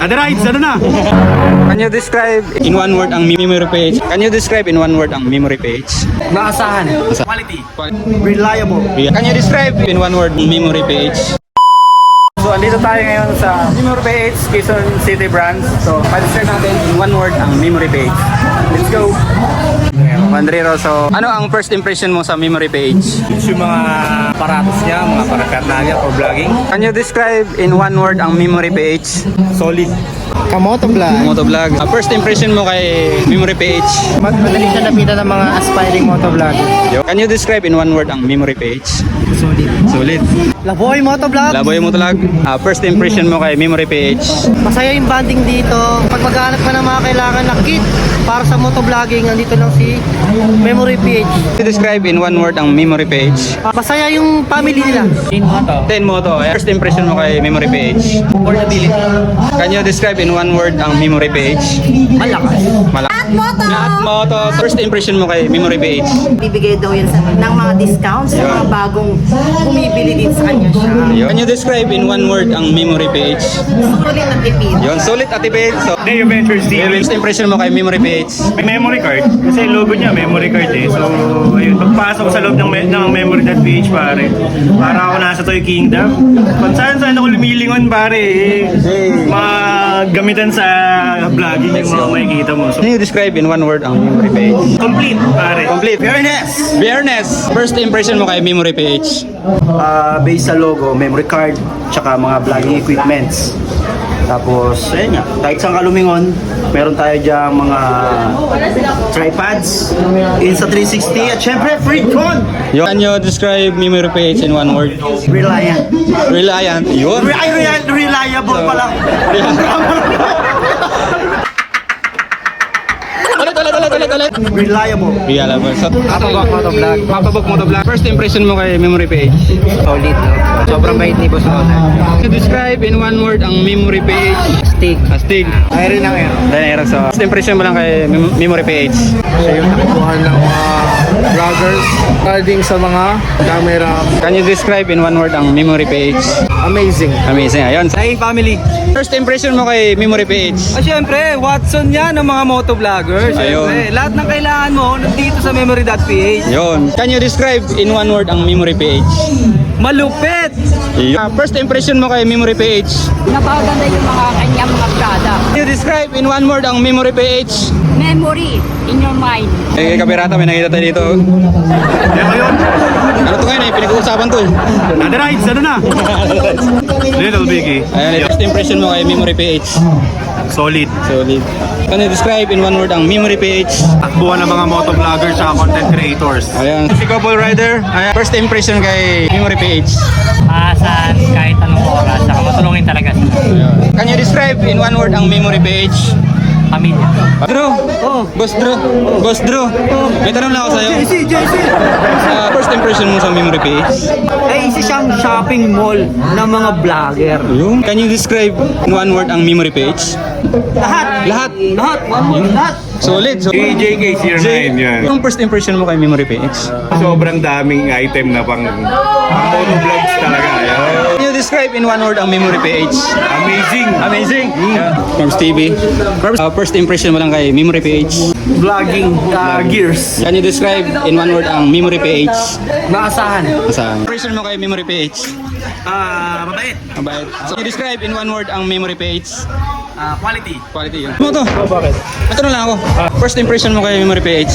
Aderides, ano na? Can you describe in one word ang memory page? Can you describe in one word ang memory page? Maasahan. Quality. Reliable. Can you describe in one word ang memory page? So, andito tayo ngayon sa memory page, Quezon City branch. So, pa-describe natin in one word ang memory page. Let's go! Mandrero, so ano ang first impression mo sa memory page? Yung mga aparatos niya, mga parafernalia for vlogging. Can you describe in one word ang memory page? Solid. Kamoto vlog. Motovlog. First impression mo kay memory page? Madali siya lapitan ng mga aspiring motovlogger. Can you describe in one word ang memory page? Solid. Solid. Laboy motovlog. Laboy Motovlog. First impression mo kay memory page? Masaya yung banding dito. Pag maghanap ka ng mga kailangan na kit para sa motovlogging, nandito lang si Memory Page. Can you describe in one word ang memory page? Masaya yung family nila. Ten Moto. First impression mo kay memory page? Portability. Can you describe in one word ang memory page? Malakas. Lahat Moto. First impression mo kay memory page? Bibigay daw yan ng mga discounts sa mga bagong bumibili din sa kanya siya. Can you describe in one word ang memory page? Sulit at tipid. Yon, sulit at tipid. So, Day Adventures TV. first impression mo kay memory page? May memory card. Kasi logo niya, memory card eh. So, ayun. Pagpasok ko sa loob ng memory.ph pare. Para ako nasa Toy Kingdom. Kung saan ako lumilingon pare eh. Magamitan sa vlogging yung mga makikita mo. So, Can you describe in one word ang memory page? complete pare. Complete. Fairness! Fairness. First impression mo kay memory page? Based sa logo, memory card, tsaka mga vlogging equipments. Tapos, ayun nga, kahit saan ka lumingon, meron tayo dyan mga tripods, Insta360, at syempre, FreeCon! Can you describe memory page in one word? Reliant. Reliant. Yun. Reliable pala. Ulit. Reliable. Reliable. So, Mapabok motovlog. Mapabok Motovlog. First impression mo kay memory page? Solid, no? Sobrang bait ni Boss Ronald. Can you describe in one word ang memory page? Stick. Astig. Iron ng air. Then, so, first impression mo lang kay memory page? Siya yung nakukuhan ng mga vloggers regarding sa mga camera. Can you describe in one word ang memory page? Amazing. Amazing. Ayun. Hey, family. First impression mo kay memory page? Siyempre, Watson yan ng mga motovloggers. Siyempre, Ayun. lahat ng kailangan mo nandito sa memory.ph. Yun. Can you describe in one word ang memory page? Malupit! First impression mo kay memory page? Napakaganda yung mga kanyang mga product. Can you describe in one word ang memory page? Memory in your mind. Eh, kabirata, may nakita tayo dito. Ano to ngayon eh? Pinag-uusapan to eh. Aderides, ano na? Little Biggie. Ayan, first impression mo kay memory page? Solid. Solid. Can you describe in one word ang memory page? Takbuhan ng mga motovloggers at content creators. Ayan. Si Couple Rider, ayan. First impression kay memory page? Saan kahit anong oras, saka matulungin talaga sila. Can you describe in one word ang memory page? Pamilya. Drew! Boss Drew! Boss Drew! May tanong lang ako sa'yo. JC! First impression mo sa memory page? Ay, isa siyang shopping mall ng mga vlogger. Yung, can you describe in one word ang memory page? Lahat! Lahat! Lahat! One word, lahat! Solid! So, JK09 yan. yung first impression mo kay memory page? Sobrang daming item na pang motovlogs talaga. Yan. Can you describe in one word ang memory page? Amazing! Amazing! From Stevie. First impression mo lang kay memory page? Vlogging gears. Can you describe in one word ang memory page? Maasahan. Saan? Impression mo kay memory page? Mabait. Mabait. So, can you describe in one word ang memory page? Quality. Quality yun. Ano to? Bakit? Ito na lang ako. First impression mo kay memory page?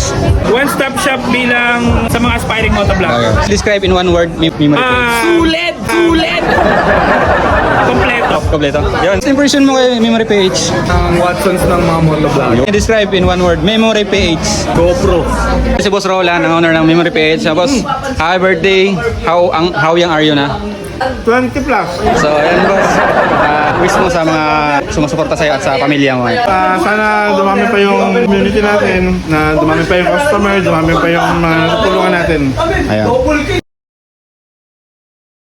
One-stop shop bilang sa mga aspiring motovloggers. Describe in one word memory page. Sulit! Sulit! Kompleto. Kompleto. Yun. First impression mo kay memory page? Ang Watsons ng mga motovlog. Can you describe in one word memory page? GoPro. Si Boss Roland, ang owner ng memory page. Boss, happy birthday. How young are you na? 20 plus. So, ayan boss. Wish mo sa mga sumusuporta sa'yo at sa pamilya mo. Sana dumami pa yung community natin, na dumami pa yung customer, dumami pa yung mga tulungan natin. Ayan.